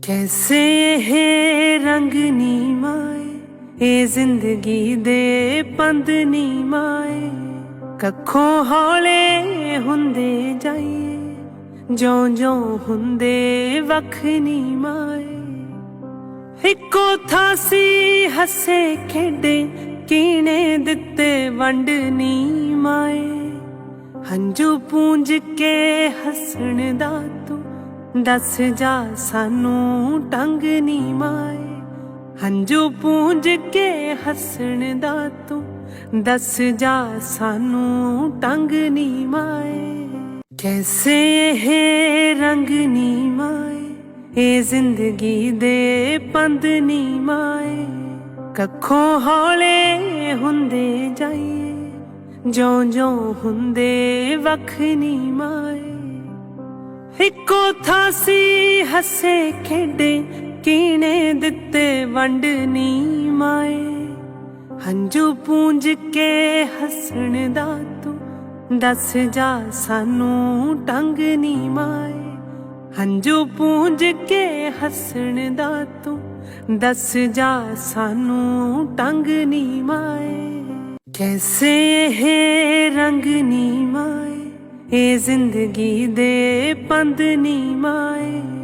कैसे है रंग नी माए ए जिंदगी दे पंद नी माए कखों हौले हुंदे जाइए ज्यों ज्यों हुंदे वख नी माए इको थासी हसे खेडे कीने दिते वंड नी माए हंजू पूंज के हसण दा तू दस जा सानू टंग नी माए हंजू पूंज के हसण दा तू दस जा सानू टंग नी माए कैसे है रंग नी माए ए जिंदगी दे पंद नी माए कखों हौले हुंदे जाइए ज्यों ज्यों हुंदे वख नी माए इको थासी हसे खेडे कीने दिते वंड नी माए हंजू पूंज के हसण दा तू दस जा सानू टंग नी माए हंजू पूंज के हसण दा तू दस जा सानू टंग नी माए कैसे है रंग नी माए ए जिंदगी दे पंद नी माए।